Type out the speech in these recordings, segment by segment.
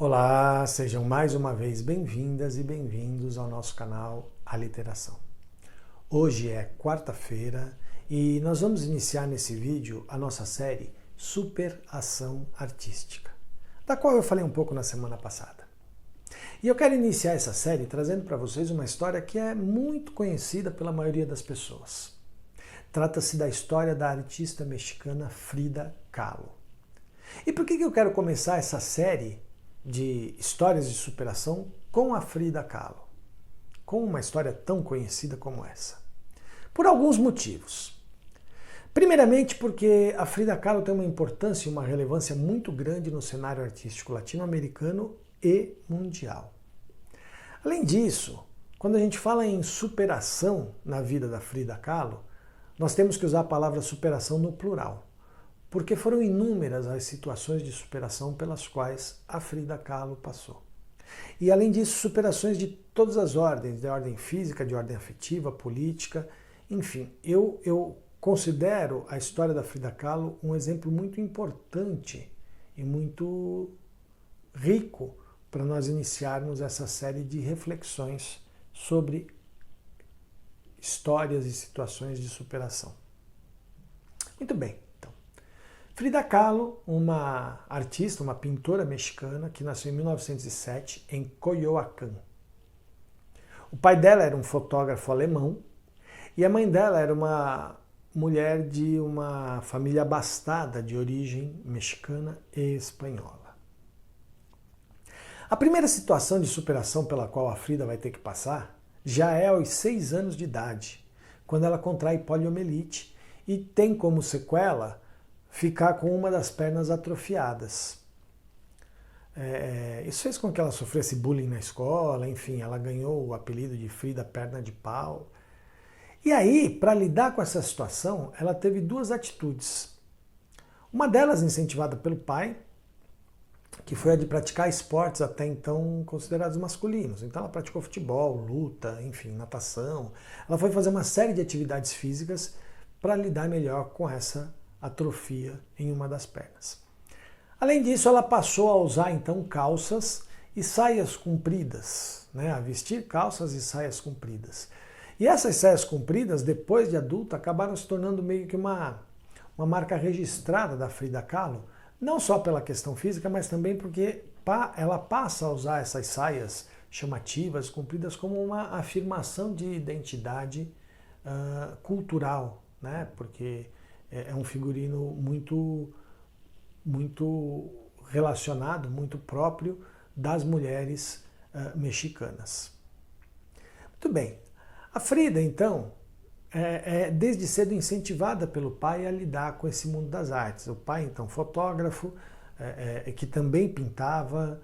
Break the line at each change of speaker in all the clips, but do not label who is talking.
Olá, sejam mais uma vez bem-vindas e bem-vindos ao nosso canal Aliteração. Hoje é quarta-feira e nós vamos iniciar nesse vídeo a nossa série Superação Artística, da qual eu falei um pouco na semana passada. E eu quero iniciar essa série trazendo para vocês uma história que é muito conhecida pela maioria das pessoas. Trata-se da história da artista mexicana Frida Kahlo. E por que eu quero começar essa série de histórias de superação com a Frida Kahlo, com uma história tão conhecida como essa? Por alguns motivos. Primeiramente porque a Frida Kahlo tem uma importância e uma relevância muito grande no cenário artístico latino-americano e mundial. Além disso, quando a gente fala em superação na vida da Frida Kahlo, nós temos que usar a palavra superação no plural, porque foram inúmeras as situações de superação pelas quais a Frida Kahlo passou. E além disso, superações de todas as ordens, de ordem física, de ordem afetiva, política, enfim. Eu considero a história da Frida Kahlo um exemplo muito importante e muito rico para nós iniciarmos essa série de reflexões sobre histórias e situações de superação. Muito bem. Frida Kahlo, uma artista, uma pintora mexicana que nasceu em 1907 em Coyoacán. O pai dela era um fotógrafo alemão e a mãe dela era uma mulher de uma família abastada de origem mexicana e espanhola. A primeira situação de superação pela qual a Frida vai ter que passar já é aos 6 anos de idade, quando ela contrai poliomielite e tem como sequela ficar com uma das pernas atrofiadas. Isso fez com que ela sofresse bullying na escola, enfim, ela ganhou o apelido de Frida Perna de Pau. E aí, para lidar com essa situação, ela teve duas atitudes. Uma delas incentivada pelo pai, que foi a de praticar esportes até então considerados masculinos. Então ela praticou futebol, luta, enfim, natação. Ela foi fazer uma série de atividades físicas para lidar melhor com essa atrofia em uma das pernas. Além disso, ela passou a usar então calças e saias compridas, a vestir calças e saias compridas. E essas saias compridas, depois de adulta, acabaram se tornando meio que uma marca registrada da Frida Kahlo, não só pela questão física, mas também porque ela passa a usar essas saias chamativas, compridas, como uma afirmação de identidade cultural, porque é um figurino muito relacionado, muito próprio das mulheres mexicanas. Muito bem. A Frida, então, desde cedo incentivada pelo pai a lidar com esse mundo das artes. O pai, então, fotógrafo, que também pintava,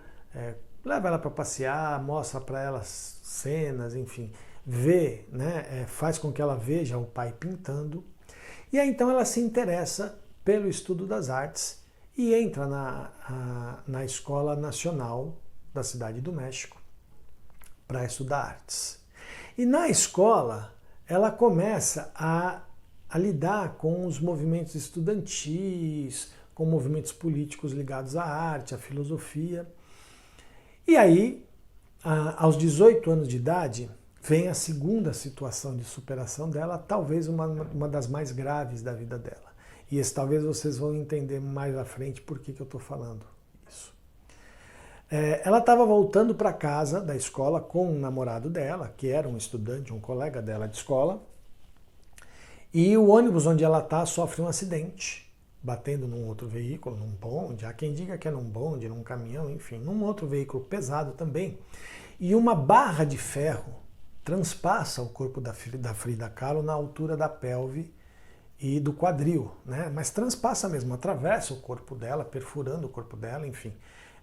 leva ela para passear, mostra para ela cenas, enfim, vê, faz com que ela veja o pai pintando. E aí então ela se interessa pelo estudo das artes e entra na Escola Nacional da Cidade do México para estudar artes. E na escola ela começa a lidar com os movimentos estudantis, com movimentos políticos ligados à arte, à filosofia. E aí, aos 18 anos de idade, vem a segunda situação de superação dela, talvez uma das mais graves da vida dela. E esse talvez vocês vão entender mais à frente por que eu estou falando isso. Ela estava voltando para casa da escola com um namorado dela, que era um estudante, um colega dela de escola, e o ônibus onde ela está sofre um acidente, batendo num outro veículo, num bonde, há quem diga que é num bonde, num caminhão, enfim, num outro veículo pesado também, e uma barra de ferro transpassa o corpo da Frida Kahlo na altura da pelve e do quadril, mas transpassa mesmo, atravessa o corpo dela, perfurando o corpo dela, enfim.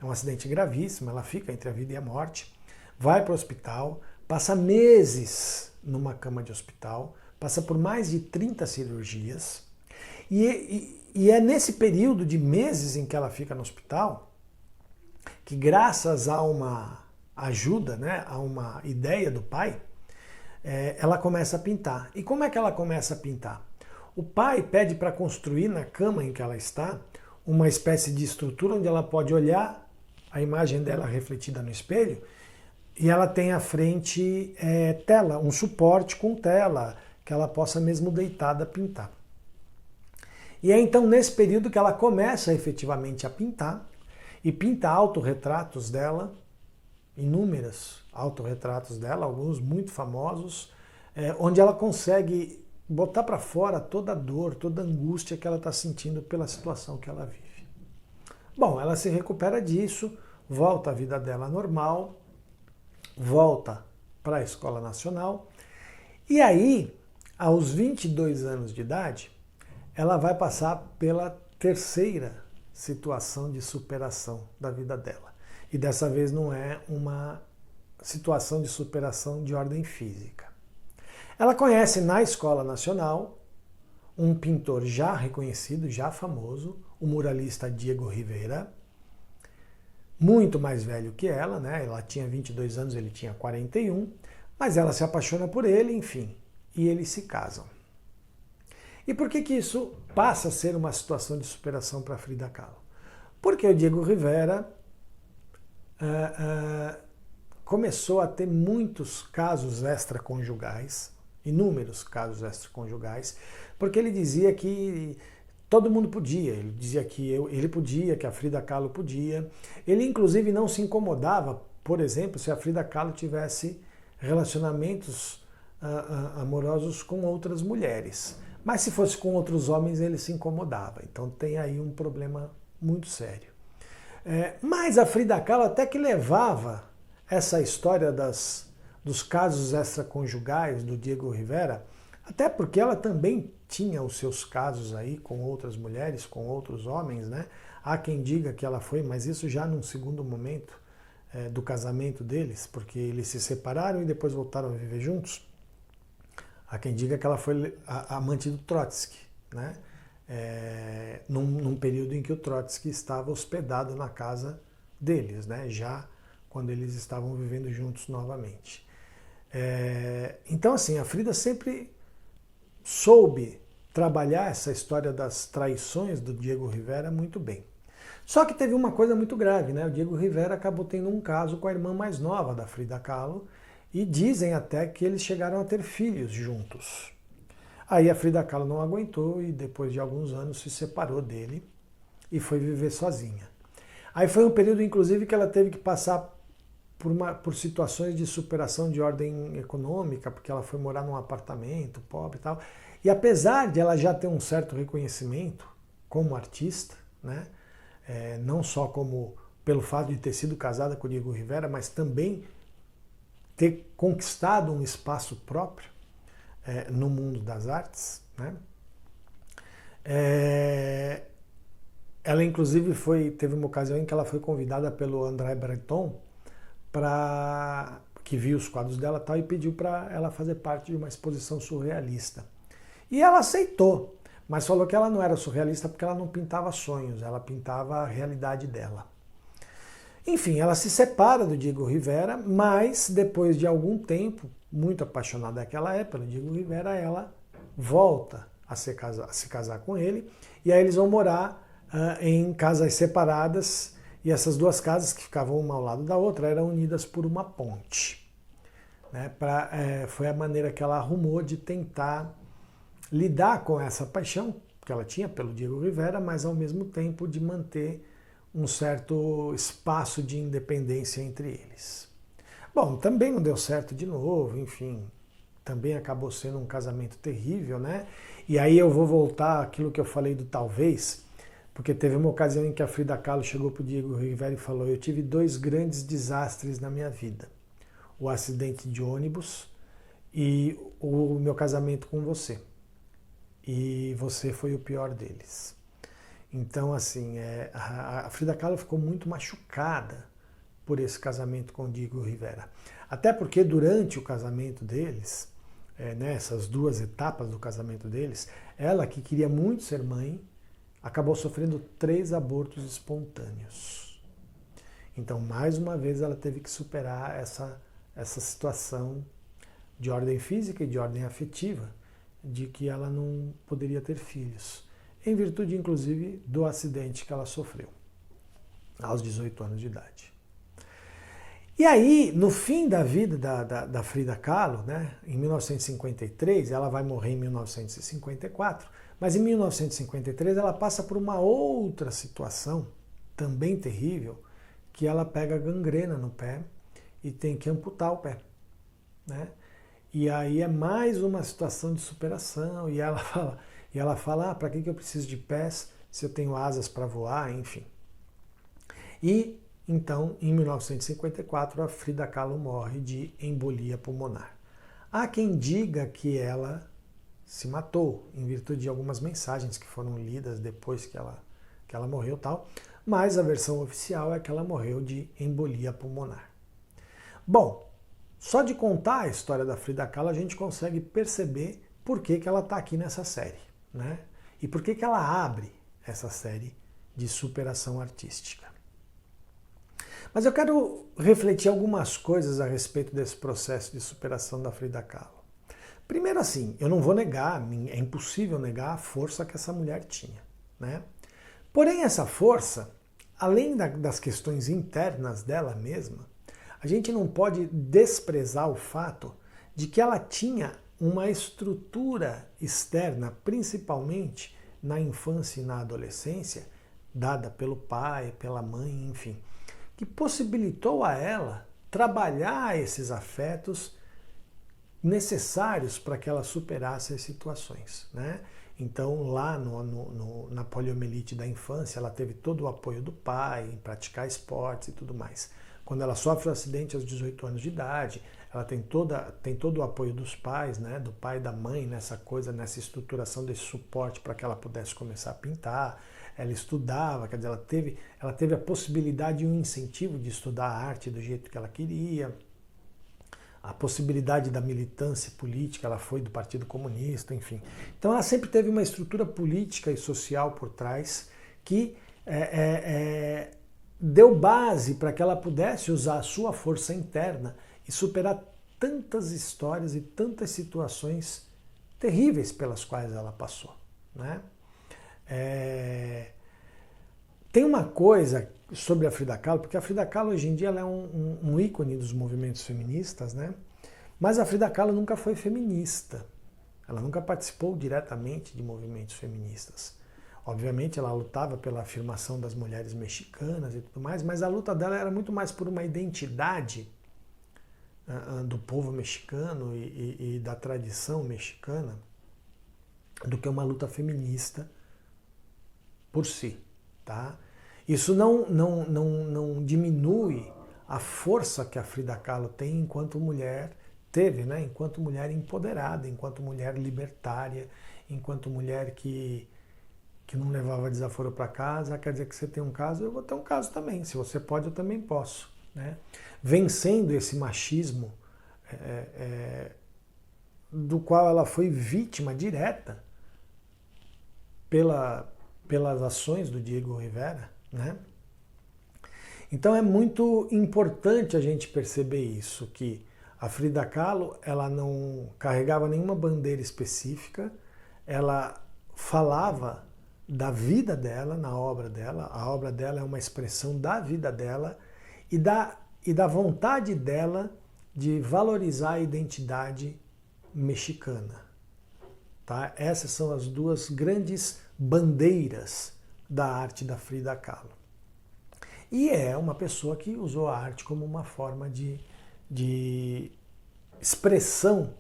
É um acidente gravíssimo, ela fica entre a vida e a morte, vai para o hospital, passa meses numa cama de hospital, passa por mais de 30 cirurgias, e é nesse período de meses em que ela fica no hospital que, graças a uma ajuda, a uma ideia do pai, ela começa a pintar. E como é que ela começa a pintar? O pai pede para construir na cama em que ela está uma espécie de estrutura onde ela pode olhar a imagem dela refletida no espelho, e ela tem à frente tela, um suporte com tela, que ela possa mesmo deitada pintar. E é então nesse período que ela começa efetivamente a pintar, e pinta autorretratos dela, inúmeros autorretratos dela, alguns muito famosos, onde ela consegue botar para fora toda a dor, toda a angústia que ela está sentindo pela situação que ela vive. Bom, ela se recupera disso, volta à vida dela normal, volta para a Escola Nacional, e aí, aos 22 anos de idade, ela vai passar pela terceira situação de superação da vida dela. E dessa vez não é uma situação de superação de ordem física. Ela conhece na Escola Nacional um pintor já reconhecido, já famoso, o muralista Diego Rivera, muito mais velho que ela, né? Ela tinha 22 anos, ele tinha 41, mas ela se apaixona por ele, enfim, e eles se casam. E por que isso passa a ser uma situação de superação para Frida Kahlo? Porque o Diego Rivera começou a ter muitos casos extraconjugais, inúmeros casos extraconjugais, porque ele dizia que todo mundo podia, ele dizia que ele podia, que a Frida Kahlo podia. Ele inclusive não se incomodava, por exemplo, se a Frida Kahlo tivesse relacionamentos amorosos com outras mulheres. Mas se fosse com outros homens, ele se incomodava. Então tem aí um problema muito sério. Mas a Frida Kahlo até que levava essa história dos casos extraconjugais do Diego Rivera, até porque ela também tinha os seus casos aí com outras mulheres, com outros homens, né? Há quem diga que ela foi, mas isso já num segundo momento do casamento deles, porque eles se separaram e depois voltaram a viver juntos. Há quem diga que ela foi a amante do Trotsky, né? Num período em que o Trotsky estava hospedado na casa deles, né? Já quando eles estavam vivendo juntos novamente. Então, assim, a Frida sempre soube trabalhar essa história das traições do Diego Rivera muito bem. Só que teve uma coisa muito grave, né? O Diego Rivera acabou tendo um caso com a irmã mais nova da Frida Kahlo, e dizem até que eles chegaram a ter filhos juntos. Aí a Frida Kahlo não aguentou e depois de alguns anos se separou dele e foi viver sozinha. Aí foi um período, inclusive, que ela teve que passar por situações de superação de ordem econômica, porque ela foi morar num apartamento pobre e tal. E apesar de ela já ter um certo reconhecimento como artista, né, não só pelo fato de ter sido casada com o Diego Rivera, mas também ter conquistado um espaço próprio no mundo das artes, né? Ela inclusive teve uma ocasião em que ela foi convidada pelo André Breton, que viu os quadros dela tal, e pediu para ela fazer parte de uma exposição surrealista. E ela aceitou, mas falou que ela não era surrealista porque ela não pintava sonhos, ela pintava a realidade dela. Enfim, ela se separa do Diego Rivera, mas depois de algum tempo, muito apaixonada naquela época pelo Diego Rivera, ela volta a se casar com ele, e aí eles vão morar em casas separadas, e essas duas casas, que ficavam uma ao lado da outra, eram unidas por uma ponte. Né? Foi a maneira que ela arrumou de tentar lidar com essa paixão que ela tinha pelo Diego Rivera, mas ao mesmo tempo de manter um certo espaço de independência entre eles. Bom, também não deu certo de novo, enfim, também acabou sendo um casamento terrível, né? E aí eu vou voltar àquilo que eu falei do talvez, porque teve uma ocasião em que a Frida Kahlo chegou para o Diego Rivera e falou: eu tive 2 grandes desastres na minha vida, o acidente de ônibus e o meu casamento com você. E você foi o pior deles. Então, assim, a Frida Kahlo ficou muito machucada por esse casamento com o Diego Rivera. Até porque durante o casamento deles, nessas 2 etapas do casamento deles, ela, que queria muito ser mãe, acabou sofrendo 3 abortos espontâneos. Então, mais uma vez, ela teve que superar essa situação de ordem física e de ordem afetiva, de que ela não poderia ter filhos, em virtude, inclusive, do acidente que ela sofreu. aos 18 anos de idade. E aí, no fim da vida da Frida Kahlo, né, em 1953, ela vai morrer em 1954, mas em 1953 ela passa por uma outra situação, também terrível, que ela pega gangrena no pé e tem que amputar o pé, né? E aí é mais uma situação de superação, e ela fala, para que eu preciso de pés se eu tenho asas para voar, enfim. E então, em 1954, a Frida Kahlo morre de embolia pulmonar. Há quem diga que ela se matou em virtude de algumas mensagens que foram lidas depois que ela morreu, tal, mas a versão oficial é que ela morreu de embolia pulmonar. Bom, só de contar a história da Frida Kahlo a gente consegue perceber por que ela está aqui nessa série, né? E por que ela abre essa série de superação artística. Mas eu quero refletir algumas coisas a respeito desse processo de superação da Frida Kahlo. Primeiro assim, eu não vou negar, é impossível negar a força que essa mulher tinha, né? Porém, essa força, além das questões internas dela mesma, a gente não pode desprezar o fato de que ela tinha uma estrutura externa, principalmente na infância e na adolescência, dada pelo pai, pela mãe, enfim, que possibilitou a ela trabalhar esses afetos necessários para que ela superasse as situações, né? Então, lá na poliomielite da infância, ela teve todo o apoio do pai em praticar esportes e tudo mais. Quando ela sofre o acidente aos 18 anos de idade, ela tem todo o apoio dos pais, né? Do pai e da mãe nessa coisa, nessa estruturação desse suporte para que ela pudesse começar a pintar. Ela estudava, quer dizer, ela teve a possibilidade e um incentivo de estudar a arte do jeito que ela queria. A possibilidade da militância política, ela foi do Partido Comunista, enfim. Então ela sempre teve uma estrutura política e social por trás que deu base para que ela pudesse usar a sua força interna e superar tantas histórias e tantas situações terríveis pelas quais ela passou, né? Tem uma coisa sobre a Frida Kahlo, porque a Frida Kahlo hoje em dia ela é um ícone dos movimentos feministas, né? Mas a Frida Kahlo nunca foi feminista. Ela nunca participou diretamente de movimentos feministas. Obviamente ela lutava pela afirmação das mulheres mexicanas e tudo mais, mas a luta dela era muito mais por uma identidade do povo mexicano e da tradição mexicana do que uma luta feminista por si, tá? Isso não diminui a força que a Frida Kahlo tem enquanto mulher, teve, né? Enquanto mulher empoderada, enquanto mulher libertária, enquanto mulher que não levava desaforo para casa. Quer dizer que você tem um caso, eu vou ter um caso também. Se você pode, eu também posso, né? Vencendo esse machismo do qual ela foi vítima direta pelas ações do Diego Rivera, né? Então é muito importante a gente perceber isso, que a Frida Kahlo, ela não carregava nenhuma bandeira específica, ela falava da vida dela na obra dela, a obra dela é uma expressão da vida dela e da vontade dela de valorizar a identidade mexicana. Tá? Essas são as duas grandes bandeiras da arte da Frida Kahlo. E é uma pessoa que usou a arte como uma forma de expressão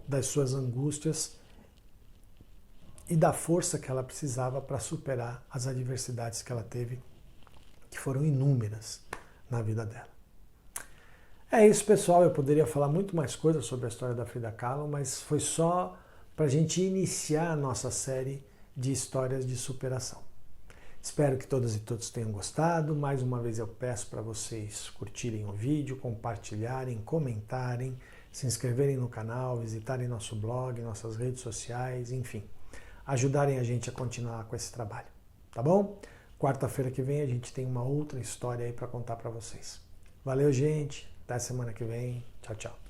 das suas angústias e da força que ela precisava para superar as adversidades que ela teve, que foram inúmeras na vida dela. É isso, pessoal. Eu poderia falar muito mais coisas sobre a história da Frida Kahlo, mas foi só para a gente iniciar a nossa série de histórias de superação. Espero que todas e todos tenham gostado. Mais uma vez eu peço para vocês curtirem o vídeo, compartilharem, comentarem, se inscreverem no canal, visitarem nosso blog, nossas redes sociais, enfim, ajudarem a gente a continuar com esse trabalho, tá bom? Quarta-feira que vem a gente tem uma outra história aí para contar para vocês. Valeu, gente. Até semana que vem. Tchau, tchau.